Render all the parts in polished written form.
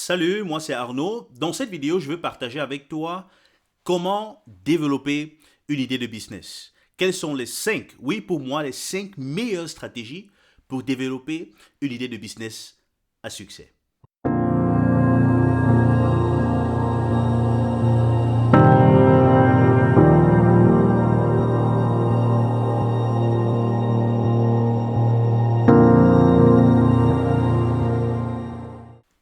Salut, moi c'est Arnaud. Dans cette vidéo, je veux partager avec toi comment développer une idée de business. Quelles sont les 5, oui pour moi, les 5 meilleures stratégies pour développer une idée de business à succès.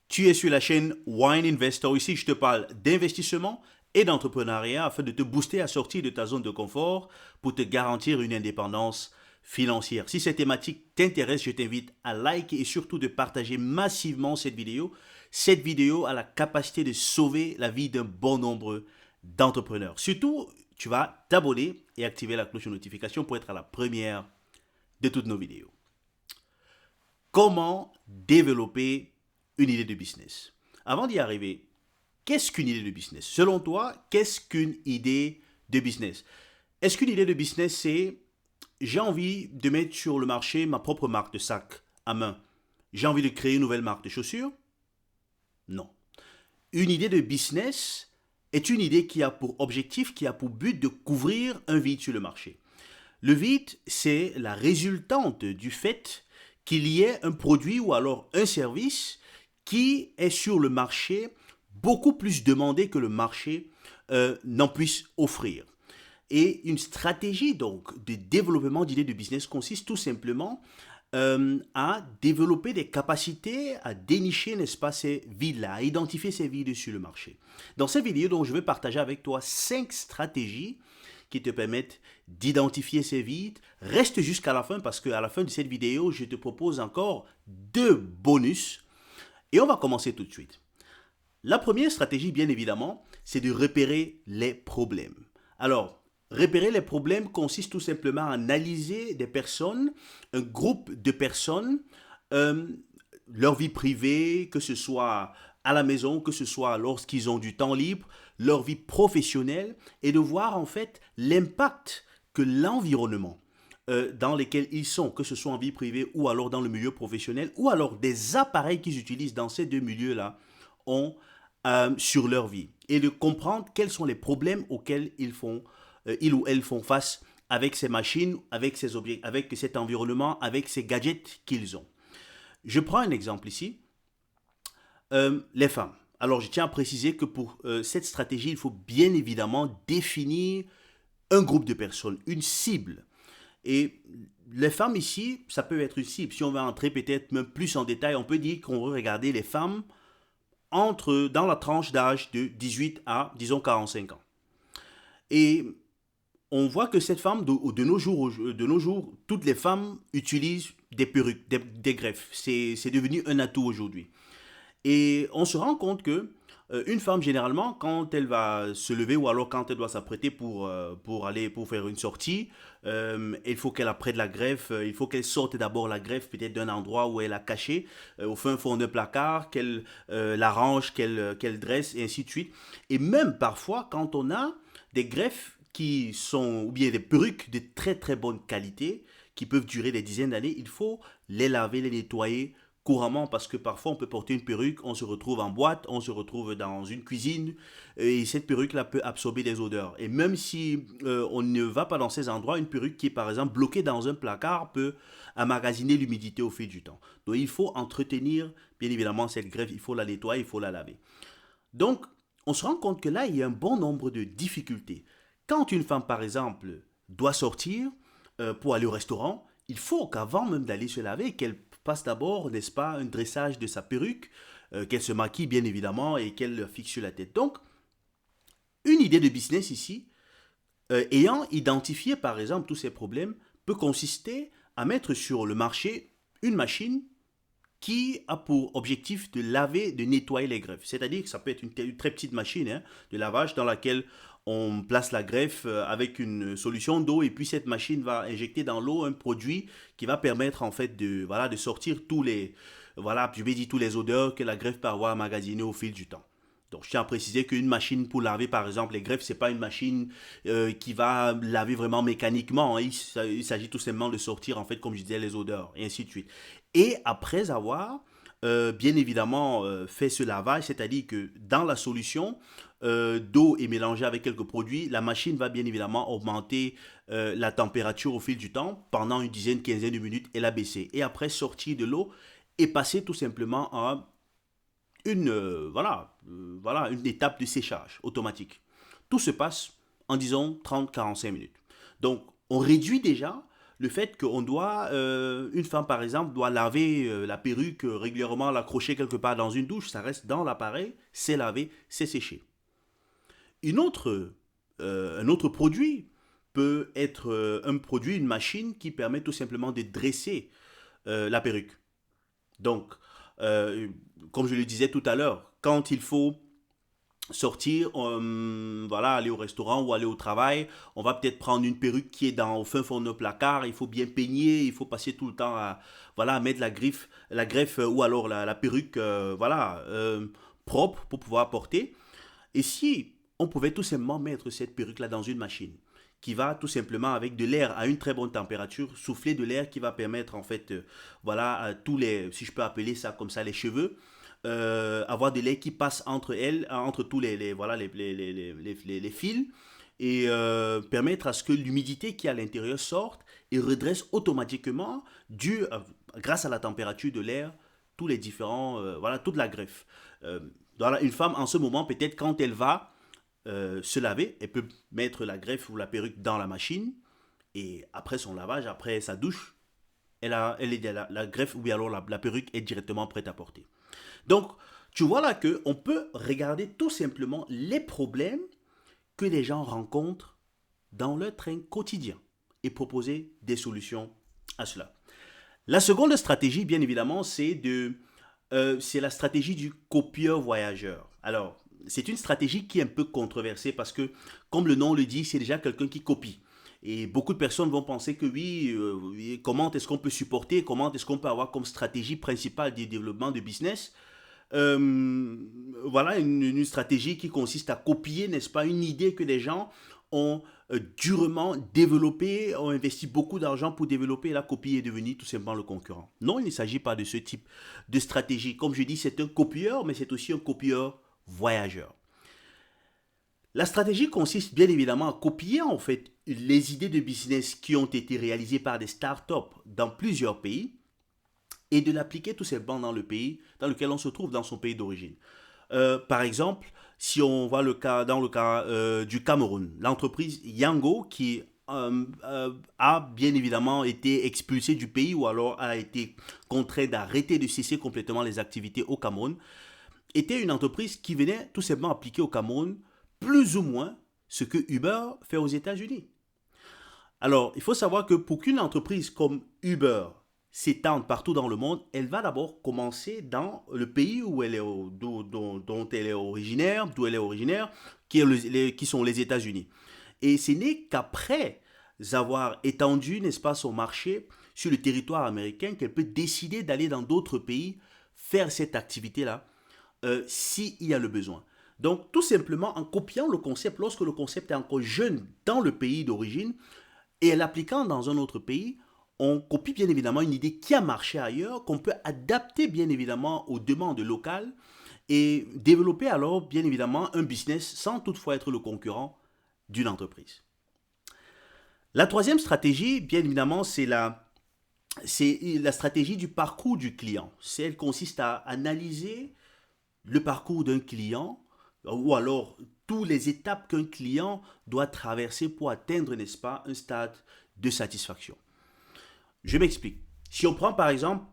Tu es sur la chaîne Wine Investor. Ici, je te parle d'investissement et d'entrepreneuriat afin de te booster à sortir de ta zone de confort pour te garantir une indépendance financière. Si cette thématique t'intéresse, je t'invite à liker et surtout de partager massivement cette vidéo. Cette vidéo a la capacité de sauver la vie d'un bon nombre d'entrepreneurs. Surtout, tu vas t'abonner et activer la cloche de notification pour être à la première de toutes nos vidéos. Comment développer une idée de business? Avant d'y arriver, qu'est-ce qu'une idée de business? Selon toi, qu'est-ce qu'une idée de business? Est-ce qu'une idée de business, c'est j'ai envie de mettre sur le marché ma propre marque de sac à main? J'ai envie de créer une nouvelle marque de chaussures? Non. Une idée de business est une idée qui a pour objectif, qui a pour but de couvrir un vide sur le marché. Le vide, c'est la résultante du fait qu'il y ait un produit ou alors un service qui est sur le marché beaucoup plus demandé que le marché n'en puisse offrir. Et une stratégie donc de développement d'idées de business consiste tout simplement à développer des capacités à dénicher, n'est-ce pas, ces vides-là, à identifier ces vides sur le marché. Dans cette vidéo, donc, je vais partager avec toi 5 stratégies qui te permettent d'identifier ces vides. Reste jusqu'à la fin parce qu'à la fin de cette vidéo, je te propose encore 2 bonus. Et on va commencer tout de suite. La première stratégie, bien évidemment, c'est de repérer les problèmes. Alors, repérer les problèmes consiste tout simplement à analyser des personnes, un groupe de personnes, leur vie privée, que ce soit à la maison, que ce soit lorsqu'ils ont du temps libre, leur vie professionnelle, et de voir en fait l'impact que l'environnement dans lesquels ils sont, que ce soit en vie privée ou alors dans le milieu professionnel, ou alors des appareils qu'ils utilisent dans ces deux milieux-là, ont sur leur vie. Et de comprendre quels sont les problèmes auxquels ils ou elles font face avec ces machines, avec ces objets, avec cet environnement, avec ces gadgets qu'ils ont. Je prends un exemple ici. Les femmes. Alors, je tiens à préciser que pour cette stratégie, il faut bien évidemment définir un groupe de personnes, une cible. Et les femmes ici, ça peut être une cible. Si on va entrer peut-être même plus en détail, on peut dire qu'on veut regarder les femmes dans la tranche d'âge de 18 à, disons, 45 ans. Et on voit que cette femme, de nos jours, toutes les femmes utilisent des perruques, des greffes. C'est devenu un atout aujourd'hui. Et on se rend compte que une femme, généralement, quand elle va se lever ou alors quand elle doit s'apprêter pour faire une sortie, il faut qu'elle apprête la greffe, il faut qu'elle sorte d'abord la greffe peut-être d'un endroit où elle a caché, au fin fond d'un placard, qu'elle l'arrange, qu'elle dresse, et ainsi de suite. Et même parfois, quand on a des greffes qui sont, ou bien des perruques de très très bonne qualité, qui peuvent durer des dizaines d'années, il faut les laver, les nettoyer couramment parce que parfois on peut porter une perruque, on se retrouve en boîte, on se retrouve dans une cuisine et cette perruque-là peut absorber des odeurs. Et même si on ne va pas dans ces endroits, une perruque qui est par exemple bloquée dans un placard peut emmagasiner l'humidité au fil du temps. Donc il faut entretenir bien évidemment cette greffe, il faut la nettoyer, il faut la laver. Donc on se rend compte que là il y a un bon nombre de difficultés. Quand une femme par exemple doit sortir pour aller au restaurant, il faut qu'avant même d'aller se laver, qu'elle passe d'abord, n'est-ce pas, un dressage de sa perruque, qu'elle se maquille bien évidemment et qu'elle fixe sur la tête. Donc, une idée de business ici, ayant identifié par exemple tous ces problèmes, peut consister à mettre sur le marché une machine qui a pour objectif de laver, de nettoyer les greffes. C'est-à-dire que ça peut être une très petite machine de lavage dans laquelle on place la greffe avec une solution d'eau et puis cette machine va injecter dans l'eau un produit qui va permettre en fait de sortir tous les odeurs que la greffe peut avoir emmagasinées au fil du temps. Donc, je tiens à préciser qu'une machine pour laver, par exemple, les greffes, ce n'est pas une machine qui va laver vraiment mécaniquement. Il s'agit tout simplement de sortir, en fait, comme je disais, les odeurs, et ainsi de suite. Et après avoir bien évidemment, fait ce lavage, c'est-à-dire que dans la solution, d'eau est mélangée avec quelques produits, la machine va bien évidemment augmenter la température au fil du temps, pendant une dizaine, quinzaine de minutes, elle a baissé. Et après, sortir de l'eau et passer tout simplement à voilà, une étape de séchage automatique. Tout se passe en disons 30-45 minutes. Donc, on réduit déjà le fait qu'on doit, une femme par exemple, doit laver la perruque régulièrement, l'accrocher quelque part dans une douche, ça reste dans l'appareil, c'est lavé, c'est séché. Un autre produit peut être un produit, une machine qui permet tout simplement de dresser la perruque. Donc, euh, comme je le disais tout à l'heure, quand il faut sortir, voilà, aller au restaurant ou aller au travail, on va peut-être prendre une perruque qui est au fin fond de nos placards, il faut bien peigner, il faut passer tout le temps à, voilà, à mettre la greffe ou alors la perruque voilà, propre pour pouvoir porter. Et si on pouvait tout simplement mettre cette perruque-là dans une machine qui va tout simplement avec de l'air à une très bonne température, souffler de l'air qui va permettre en fait, voilà, à tous les, si je peux appeler ça comme ça, les cheveux, avoir de l'air qui passe entre elles, entre tous voilà, les fils, et permettre à ce que l'humidité qui est à l'intérieur sorte et redresse automatiquement, grâce à la température de l'air, tous les différents, voilà, toute la greffe. Voilà, une femme en ce moment, peut-être quand elle va se laver, elle peut mettre la greffe ou la perruque dans la machine et après son lavage, après sa douche, la greffe ou bien alors la perruque est directement prête à porter. Donc, tu vois là que on peut regarder tout simplement les problèmes que les gens rencontrent dans leur train quotidien et proposer des solutions à cela. La seconde stratégie, bien évidemment, c'est la stratégie du copieur voyageur. Alors, c'est une stratégie qui est un peu controversée parce que, comme le nom le dit, c'est déjà quelqu'un qui copie. Et beaucoup de personnes vont penser que oui, comment est-ce qu'on peut supporter, comment est-ce qu'on peut avoir comme stratégie principale du développement de business voilà une stratégie qui consiste à copier, n'est-ce pas, une idée que les gens ont durement développée, ont investi beaucoup d'argent pour développer, et la copie est devenue tout simplement le concurrent. Non, il ne s'agit pas de ce type de stratégie. Comme je dis, c'est un copieur, mais c'est aussi un copieur voyageur. La stratégie consiste bien évidemment à copier en fait les idées de business qui ont été réalisées par des startups dans plusieurs pays et de l'appliquer tout simplement dans le pays dans lequel on se trouve, dans son pays d'origine. Par exemple, si on voit dans le cas du Cameroun, l'entreprise Yango qui a bien évidemment été expulsée du pays ou alors a été contraint d'arrêter de cesser complètement les activités au Cameroun, était une entreprise qui venait tout simplement appliquer au Cameroun plus ou moins ce que Uber fait aux États-Unis. Alors, il faut savoir que pour qu'une entreprise comme Uber s'étende partout dans le monde, elle va d'abord commencer dans le pays où elle est, dont elle est originaire, d'où elle est originaire, qui sont les États-Unis. Et ce n'est qu'après avoir étendu, n'est-ce pas, son marché sur le territoire américain qu'elle peut décider d'aller dans d'autres pays faire cette activité-là, s'il y a le besoin. Donc, tout simplement en copiant le concept, lorsque le concept est encore jeune dans le pays d'origine, et l'appliquant dans un autre pays, on copie bien évidemment une idée qui a marché ailleurs, qu'on peut adapter bien évidemment aux demandes locales et développer alors bien évidemment un business sans toutefois être le concurrent d'une entreprise. La troisième stratégie, bien évidemment, c'est la stratégie du parcours du client. Elle consiste à analyser le parcours d'un client ou alors toutes les étapes qu'un client doit traverser pour atteindre, n'est-ce pas, un stade de satisfaction. Je m'explique. Si on prend par exemple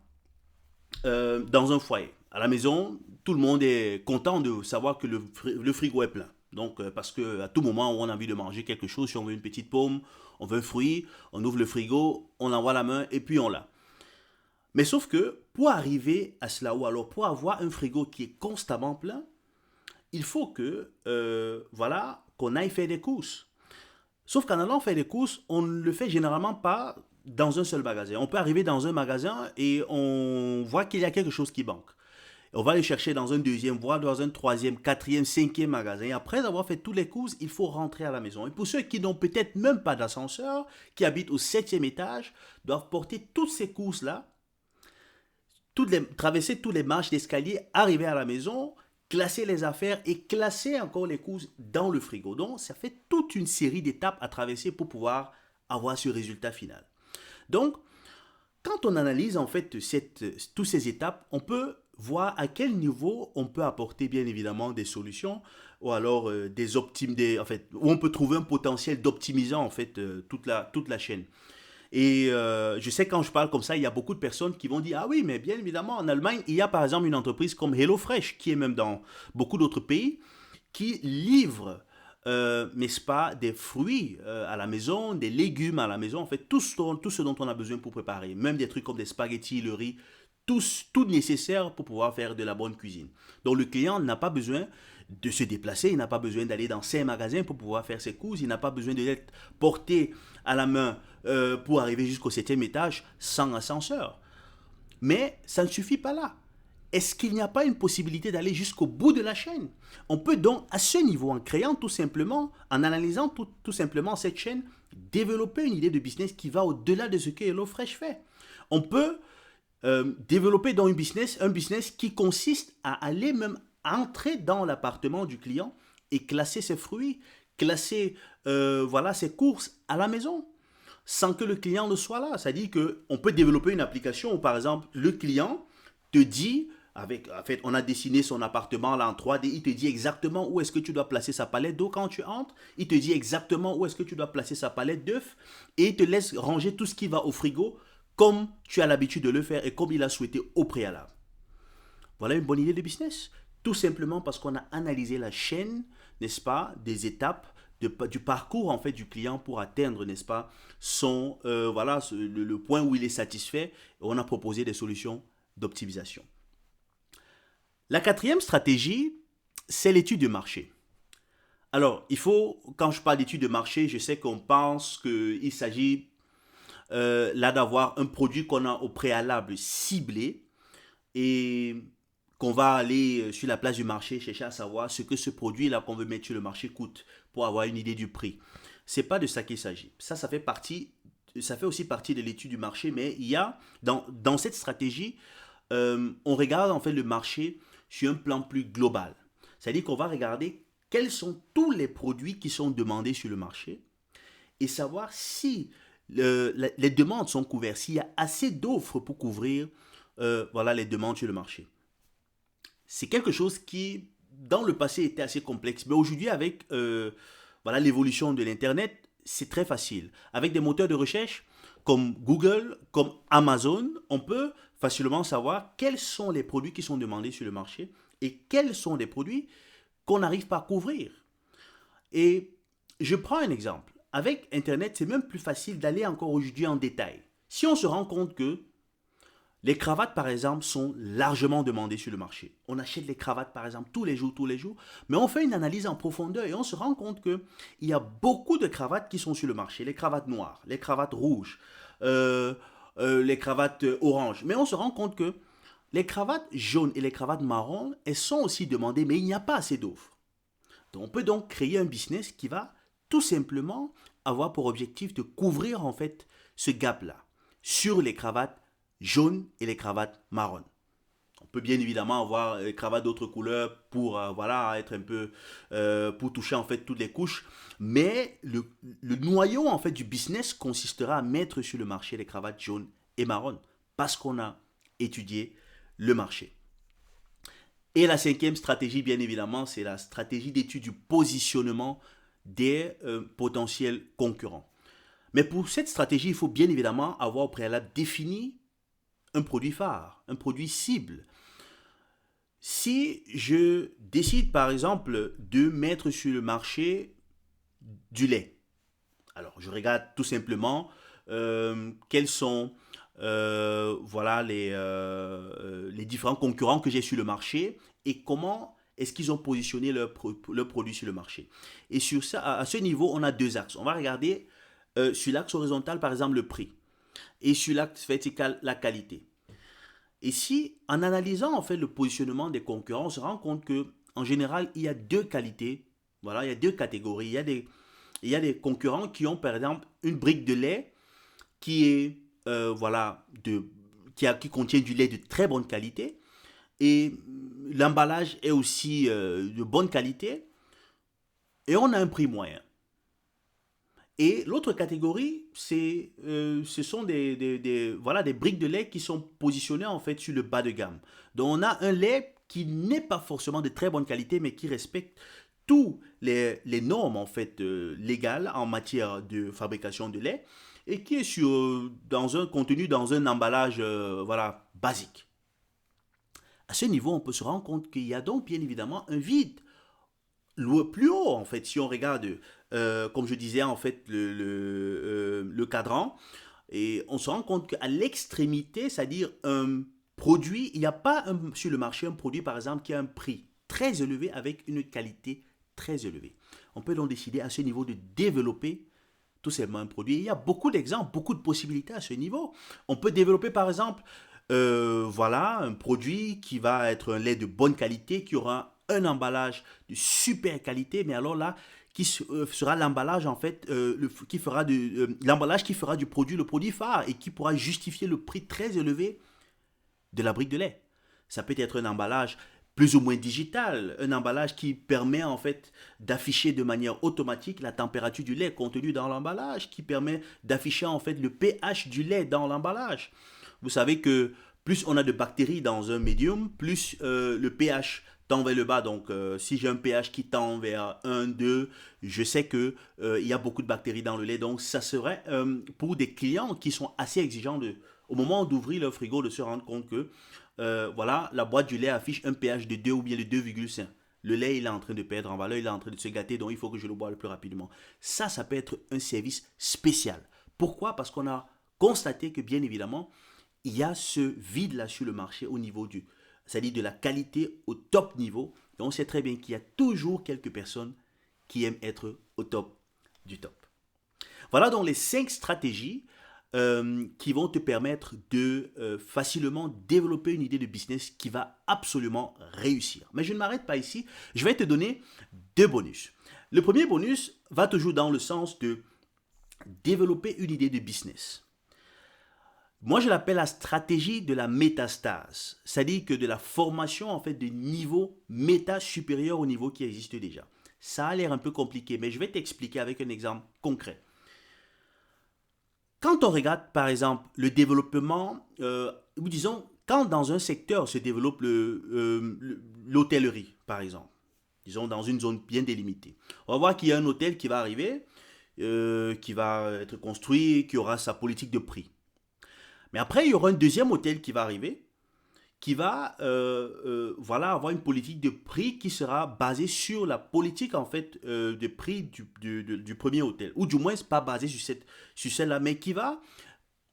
dans un foyer, à la maison, tout le monde est content de savoir que le frigo est plein. Donc, parce qu'à tout moment où on a envie de manger quelque chose, si on veut une petite pomme, on veut un fruit, on ouvre le frigo, on envoie la main et puis on l'a. Mais sauf que pour arriver à cela, ou alors pour avoir un frigo qui est constamment plein, il faut que, voilà, qu'on aille faire des courses. Sauf qu'en allant faire des courses, on ne le fait généralement pas dans un seul magasin. On peut arriver dans un magasin et on voit qu'il y a quelque chose qui manque. On va aller chercher dans un deuxième, voire dans un troisième, quatrième, cinquième magasin. Et après avoir fait toutes les courses, il faut rentrer à la maison. Et pour ceux qui n'ont peut-être même pas d'ascenseur, qui habitent au septième étage, doivent porter toutes ces courses-là traverser toutes les marches d'escalier, arriver à la maison, classer les affaires et classer encore les courses dans le frigo. Donc, ça fait toute une série d'étapes à traverser pour pouvoir avoir ce résultat final. Donc, quand on analyse en fait toutes ces étapes, on peut voir à quel niveau on peut apporter bien évidemment des solutions ou alors en fait, où on peut trouver un potentiel d'optimisant en fait toute la chaîne. Et je sais quand je parle comme ça, il y a beaucoup de personnes qui vont dire ah oui, mais bien évidemment en Allemagne, il y a par exemple une entreprise comme HelloFresh qui est même dans beaucoup d'autres pays qui livre n'est-ce pas, des fruits à la maison, des légumes à la maison, en fait, tout ce dont on a besoin pour préparer, même des trucs comme des spaghettis, le riz, tout nécessaire pour pouvoir faire de la bonne cuisine. Donc le client n'a pas besoin de se déplacer, il n'a pas besoin d'aller dans 5 magasins pour pouvoir faire ses courses, il n'a pas besoin d'être porté à la main pour arriver jusqu'au 7e étage sans ascenseur. Mais ça ne suffit pas là. Est-ce qu'il n'y a pas une possibilité d'aller jusqu'au bout de la chaîne? On peut donc, à ce niveau, en créant tout simplement, en analysant tout simplement cette chaîne, développer une idée de business qui va au-delà de ce que HelloFresh fait. On peut développer dans un business qui consiste à aller même entrer dans l'appartement du client et classer ses fruits, classer voilà, ses courses à la maison sans que le client ne soit là. C'est-à-dire qu'on peut développer une application où, par exemple, le client te dit, en fait, on a dessiné son appartement là en 3D, il te dit exactement où est-ce que tu dois placer sa palette d'eau quand tu entres, il te dit exactement où est-ce que tu dois placer sa palette d'œufs, et il te laisse ranger tout ce qui va au frigo comme tu as l'habitude de le faire et comme il a souhaité au préalable. Voilà une bonne idée de business. Tout simplement parce qu'on a analysé la chaîne, n'est-ce pas, des étapes du parcours en fait du client pour atteindre, n'est-ce pas, voilà, le point où il est satisfait. Et on a proposé des solutions d'optimisation. La quatrième stratégie, c'est l'étude de marché. Alors, quand je parle d'étude de marché, je sais qu'on pense qu'il s'agit là d'avoir un produit qu'on a au préalable ciblé et qu'on va aller sur la place du marché chercher à savoir ce que ce produit-là qu'on veut mettre sur le marché coûte pour avoir une idée du prix. C'est pas de ça qu'il s'agit. Ça fait aussi partie de l'étude du marché, mais il y a dans cette stratégie, on regarde en fait le marché sur un plan plus global. C'est-à-dire qu'on va regarder quels sont tous les produits qui sont demandés sur le marché et savoir si les demandes sont couvertes, s'il y a assez d'offres pour couvrir voilà, les demandes sur le marché. C'est quelque chose qui, dans le passé, était assez complexe. Mais aujourd'hui, avec voilà, l'évolution de l'Internet, c'est très facile. Avec des moteurs de recherche comme Google, comme Amazon, on peut facilement savoir quels sont les produits qui sont demandés sur le marché et quels sont les produits qu'on n'arrive pas à couvrir. Et je prends un exemple. Avec Internet, c'est même plus facile d'aller encore aujourd'hui en détail. Si on se rend compte que les cravates, par exemple, sont largement demandées sur le marché. On achète les cravates, par exemple, tous les jours, mais on fait une analyse en profondeur et on se rend compte qu'il y a beaucoup de cravates qui sont sur le marché. Les cravates noires, les cravates rouges, les cravates oranges. Mais on se rend compte que les cravates jaunes et les cravates marron, elles sont aussi demandées, mais il n'y a pas assez d'offres. Donc, on peut donc créer un business qui va tout simplement avoir pour objectif de couvrir en fait ce gap-là sur les cravates jaunes et les cravates marron. On peut bien évidemment avoir les cravates d'autres couleurs pour voilà, être un peu pour toucher en fait toutes les couches, mais le noyau en fait du business consistera à mettre sur le marché les cravates jaunes et marron parce qu'on a étudié le marché. Et la cinquième stratégie, bien évidemment, c'est la stratégie d'étude du positionnement des potentiels concurrents. Mais pour cette stratégie, il faut bien évidemment avoir au préalable défini un produit phare, un produit cible. Si je décide par exemple de mettre sur le marché du lait, alors je regarde tout simplement quels sont voilà, les différents concurrents que j'ai sur le marché et comment est-ce qu'ils ont positionné leur produit sur le marché. Et sur ça, à ce niveau, on a deux axes. On va regarder sur l'axe horizontal, par exemple, le prix. Et sur l'axe vertical, la qualité. Et si, en analysant en fait le positionnement des concurrents, on se rend compte que en général, il y a deux qualités. Voilà, il y a deux catégories. Il y a des concurrents qui ont, par exemple, une brique de lait qui est, voilà, qui contient du lait de très bonne qualité et l'emballage est aussi de bonne qualité et on a un prix moyen. Et l'autre catégorie, ce sont voilà, des briques de lait qui sont positionnées en fait sur le bas de gamme. Donc on a un lait qui n'est pas forcément de très bonne qualité, mais qui respecte tous les normes en fait légales en matière de fabrication de lait et qui est contenu dans un emballage voilà, basique. À ce niveau, on peut se rendre compte qu'il y a donc bien évidemment un vide plus haut, en fait, si on regarde, comme je disais, en fait, le cadran, et on se rend compte qu'à l'extrémité, c'est-à-dire un produit, il n'y a pas sur le marché un produit, par exemple, qui a un prix très élevé avec une qualité très élevée. On peut donc décider à ce niveau de développer tout simplement un produit. Il y a beaucoup d'exemples, beaucoup de possibilités à ce niveau. On peut développer, par exemple, voilà, un produit qui va être un lait de bonne qualité, qui aura un emballage de super qualité, mais alors là, qui sera l'emballage en fait, l'emballage qui fera du produit le produit phare et qui pourra justifier le prix très élevé de la brique de lait. Ça peut être un emballage plus ou moins digital, un emballage qui permet en fait d'afficher de manière automatique la température du lait contenue dans l'emballage, qui permet d'afficher en fait le pH du lait dans l'emballage. Vous savez que plus on a de bactéries dans un médium, plus le pH tend vers le bas. Donc, si j'ai un pH qui tend vers 1, 2, je sais que il y a beaucoup de bactéries dans le lait. Donc, ça serait pour des clients qui sont assez exigeants au moment d'ouvrir leur frigo, de se rendre compte que voilà, la boîte du lait affiche un pH de 2 ou bien de 2,5. Le lait, il est en train de perdre en valeur, il est en train de se gâter, donc il faut que je le boive le plus rapidement. Ça peut être un service spécial. Pourquoi? Parce qu'on a constaté que, bien évidemment, il y a ce vide-là sur le marché au niveau c'est-à-dire de la qualité au top niveau. Et on sait très bien qu'il y a toujours quelques personnes qui aiment être au top du top. Voilà donc les 5 stratégies qui vont te permettre de facilement développer une idée de business qui va absolument réussir. Mais je ne m'arrête pas ici, je vais te donner 2 bonus. Le premier bonus va toujours dans le sens de développer une idée de business. Moi, je l'appelle la stratégie de la métastase, c'est-à-dire que de la formation en fait de niveau méta supérieur au niveau qui existe déjà. Ça a l'air un peu compliqué, mais je vais t'expliquer avec un exemple concret. Quand on regarde par exemple le développement, ou disons, quand dans un secteur se développe l'hôtellerie par exemple, disons dans une zone bien délimitée, on va voir qu'il y a un hôtel qui va arriver, qui va être construit, qui aura sa politique de prix. Mais après, il y aura un deuxième hôtel qui va arriver, qui va voilà, avoir une politique de prix qui sera basée sur la politique en fait de prix du premier hôtel. Ou du moins, pas basée sur celle-là, mais qui va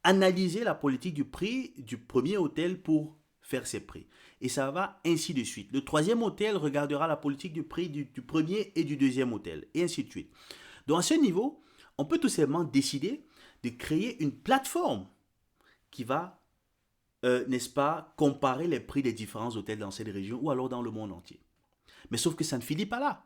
analyser la politique du prix du premier hôtel pour faire ses prix. Et ça va ainsi de suite. Le troisième hôtel regardera la politique du prix du premier et du deuxième hôtel, et ainsi de suite. Donc à ce niveau, on peut tout simplement décider de créer une plateforme qui va, n'est-ce pas, comparer les prix des différents hôtels dans cette région ou alors dans le monde entier. Mais sauf que ça ne finit pas là.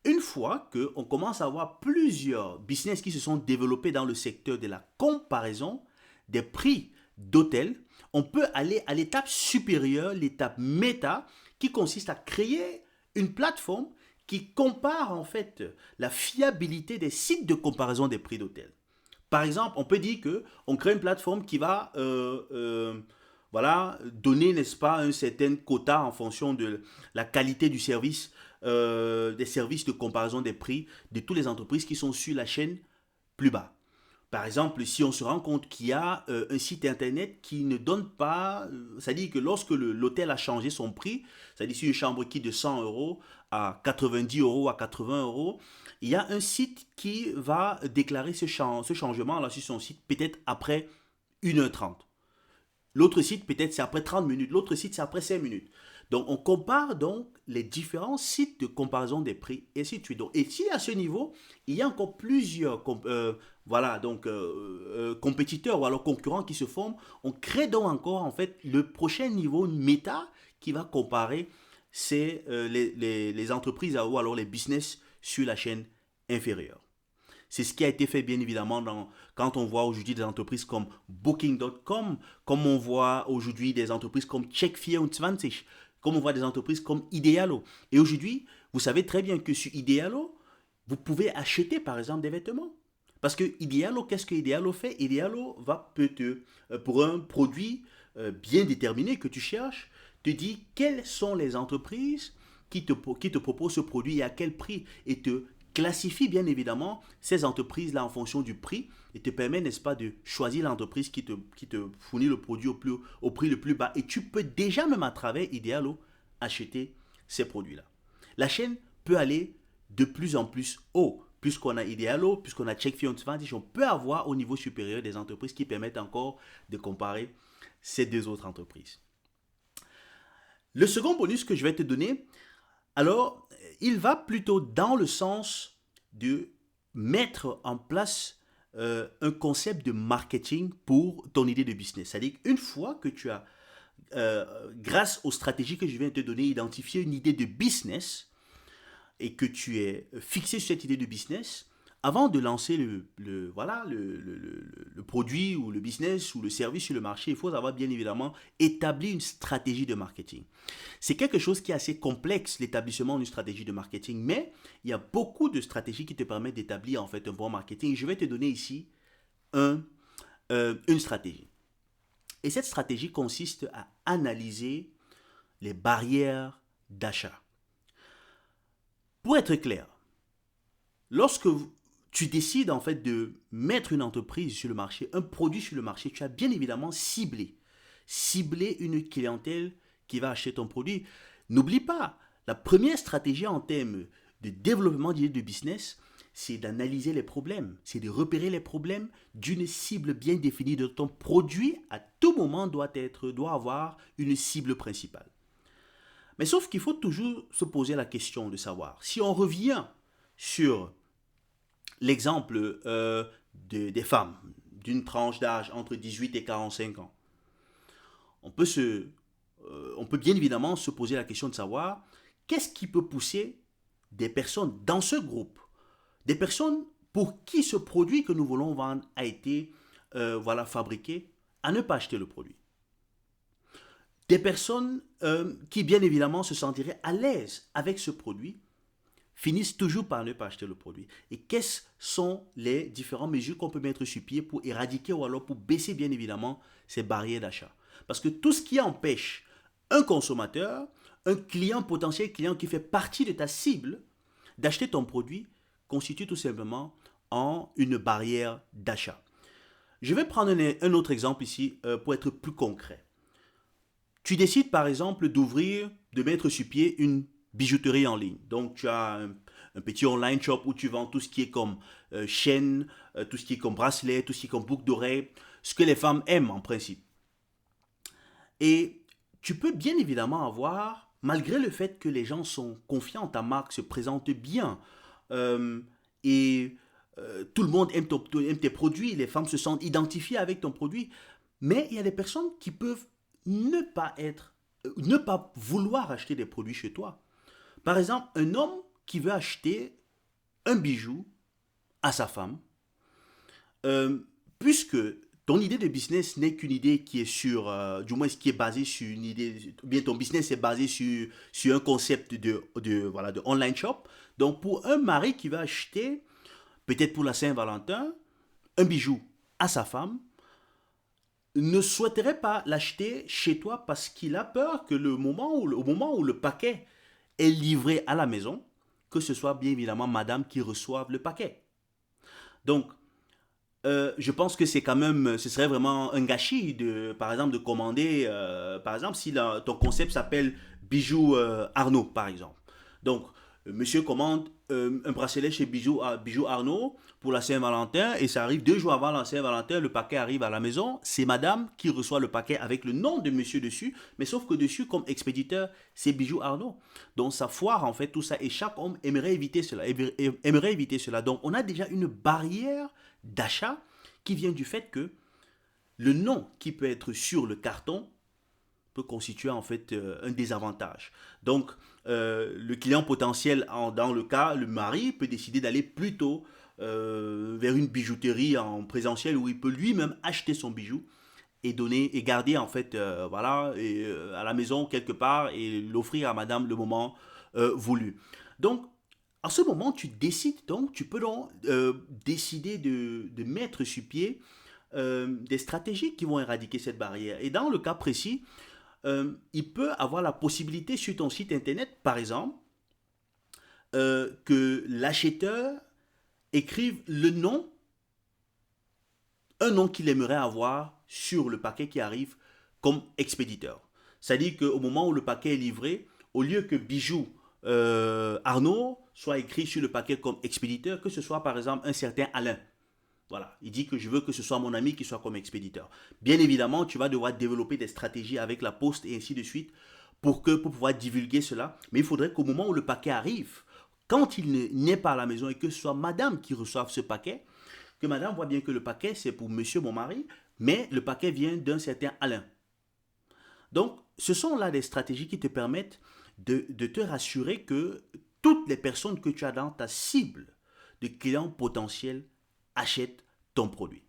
Une fois qu'on commence à avoir plusieurs business qui se sont développés dans le secteur de la comparaison des prix d'hôtels, on peut aller à l'étape supérieure, l'étape méta, qui consiste à créer une plateforme qui compare en fait la fiabilité des sites de comparaison des prix d'hôtels. Par exemple, on peut dire qu'on crée une plateforme qui va voilà, donner, n'est-ce pas, un certain quota en fonction de la qualité du service, des services de comparaison des prix de toutes les entreprises qui sont sur la chaîne plus bas. Par exemple, si on se rend compte qu'il y a un site internet qui ne donne pas, c'est-à-dire que lorsque l'hôtel a changé son prix, c'est-à-dire si une chambre quitte de 100 euros à 90 euros, à 80 euros, il y a un site qui va déclarer ce changement-là sur son site peut-être après 1h30. L'autre site, peut-être, c'est après 30 minutes. L'autre site, c'est après 5 minutes. Donc, on compare donc les différents sites de comparaison des prix, et ainsi de suite. Donc, et si à ce niveau, il y a encore plusieurs voilà, donc, compétiteurs ou alors concurrents qui se forment, on crée donc encore, en fait, le prochain niveau méta qui va comparer les entreprises ou alors les business sur la chaîne inférieure. C'est ce qui a été fait bien évidemment quand on voit aujourd'hui des entreprises comme Booking.com, comme on voit aujourd'hui des entreprises comme Check24, comme on voit des entreprises comme Idealo. Et aujourd'hui, vous savez très bien que sur Idealo, vous pouvez acheter par exemple des vêtements. Parce que Idealo, qu'est-ce que Idealo fait? Idealo pour un produit bien déterminé que tu cherches, te dit quelles sont les entreprises qui te proposent ce produit et à quel prix, et te classifie bien évidemment ces entreprises-là en fonction du prix, et te permet, n'est-ce pas, de choisir l'entreprise qui te fournit le produit au prix le plus bas. Et tu peux déjà, même à travers Idealo, acheter ces produits-là. La chaîne peut aller de plus en plus haut. Puisqu'on a Idealo, puisqu'on a Check24, on peut avoir au niveau supérieur des entreprises qui permettent encore de comparer ces deux autres entreprises. Le second bonus que je vais te donner, alors, il va plutôt dans le sens de mettre en place un concept de marketing pour ton idée de business. C'est-à-dire qu'une fois que tu as, grâce aux stratégies que je viens de te donner, identifié une idée de business, et que tu es fixé sur cette idée de business, avant de lancer le produit ou le business ou le service sur le marché, il faut avoir bien évidemment établi une stratégie de marketing. C'est quelque chose qui est assez complexe, l'établissement d'une stratégie de marketing, mais il y a beaucoup de stratégies qui te permettent d'établir en fait un bon marketing. Je vais te donner ici une stratégie. Et cette stratégie consiste à analyser les barrières d'achat. Pour être clair, lorsque tu décides en fait de mettre une entreprise sur le marché, un produit sur le marché, tu as bien évidemment ciblé une clientèle qui va acheter ton produit. N'oublie pas, la première stratégie en termes de développement d'idées de business, c'est d'analyser les problèmes, c'est de repérer les problèmes d'une cible bien définie. De ton produit, à tout moment, doit avoir une cible principale. Mais sauf qu'il faut toujours se poser la question de savoir, si on revient sur l'exemple des femmes d'une tranche d'âge entre 18 et 45 ans, on peut bien évidemment se poser la question de savoir qu'est-ce qui peut pousser des personnes dans ce groupe, des personnes pour qui ce produit que nous voulons vendre a été fabriqué, à ne pas acheter le produit. Des personnes qui, bien évidemment, se sentiraient à l'aise avec ce produit, finissent toujours par ne pas acheter le produit. Et quelles sont les différentes mesures qu'on peut mettre sur pied pour éradiquer ou alors pour baisser, bien évidemment, ces barrières d'achat? Parce que tout ce qui empêche un consommateur, un potentiel client qui fait partie de ta cible, d'acheter ton produit, constitue tout simplement en une barrière d'achat. Je vais prendre un autre exemple ici pour être plus concret. Tu décides par exemple de mettre sur pied une bijouterie en ligne. Donc tu as un petit online shop où tu vends tout ce qui est comme chaîne, tout ce qui est comme bracelet, tout ce qui est comme boucle d'oreille, ce que les femmes aiment en principe. Et tu peux bien évidemment avoir, malgré le fait que les gens sont confiants, ta marque se présente bien, et tout le monde aime tes produits, les femmes se sentent identifiées avec ton produit, mais il y a des personnes qui peuvent ne pas vouloir acheter des produits chez toi. Par exemple, un homme qui veut acheter un bijou à sa femme, puisque ton idée de business n'est qu'une idée qui est du moins qui est basée sur une idée, bien ton business est basé sur un concept de online shop. Donc pour un mari qui veut acheter, peut-être pour la Saint-Valentin, un bijou à sa femme, ne souhaiterait pas l'acheter chez toi parce qu'il a peur que au moment où le paquet est livré à la maison, que ce soit bien évidemment madame qui reçoive le paquet. Donc, je pense que ce serait vraiment un gâchis par exemple, de commander, par exemple, si ton concept s'appelle Bijoux Arnaud, par exemple. Donc, monsieur commande un bracelet chez Bijoux Arnaud pour la Saint-Valentin et ça arrive 2 jours avant la Saint-Valentin, le paquet arrive à la maison, c'est madame qui reçoit le paquet avec le nom de monsieur dessus, mais sauf que dessus, comme expéditeur, c'est Bijoux Arnaud. Donc ça foire en fait tout ça et chaque homme aimerait éviter cela. Donc on a déjà une barrière d'achat qui vient du fait que le nom qui peut être sur le carton peut constituer en fait un désavantage. Donc, le client potentiel, dans le cas, le mari peut décider d'aller plutôt vers une bijouterie en présentiel où il peut lui-même acheter son bijou et donner et garder en fait voilà à la maison quelque part et l'offrir à madame le moment voulu. Donc à ce moment tu décides donc tu peux donc décider de mettre sur pied des stratégies qui vont éradiquer cette barrière. Et dans le cas précis, il peut avoir la possibilité sur ton site internet, par exemple, que l'acheteur écrive le nom, un nom qu'il aimerait avoir sur le paquet qui arrive comme expéditeur. C'est-à-dire qu'au moment où le paquet est livré, au lieu que Bijou Arnaud soit écrit sur le paquet comme expéditeur, que ce soit par exemple un certain Alain. Voilà, il dit que je veux que ce soit mon ami qui soit comme expéditeur. Bien évidemment, tu vas devoir développer des stratégies avec la poste et ainsi de suite pour pouvoir divulguer cela. Mais il faudrait qu'au moment où le paquet arrive, quand il n'est pas à la maison et que ce soit madame qui reçoive ce paquet, que madame voit bien que le paquet c'est pour monsieur mon mari, mais le paquet vient d'un certain Alain. Donc, ce sont là des stratégies qui te permettent de te rassurer que toutes les personnes que tu as dans ta cible de clients potentiels achètent ton produit.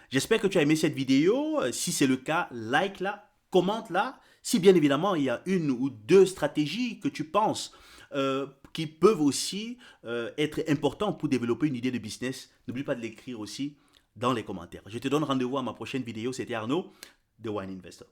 J'espère que tu as aimé cette vidéo. Si c'est le cas, like-la, commente-la. Si bien évidemment il y a une ou deux stratégies que tu penses qui peuvent aussi être importantes pour développer une idée de business, n'oublie pas de l'écrire aussi dans les commentaires. Je te donne rendez-vous à ma prochaine vidéo. C'était Arnaud de Wine Investor.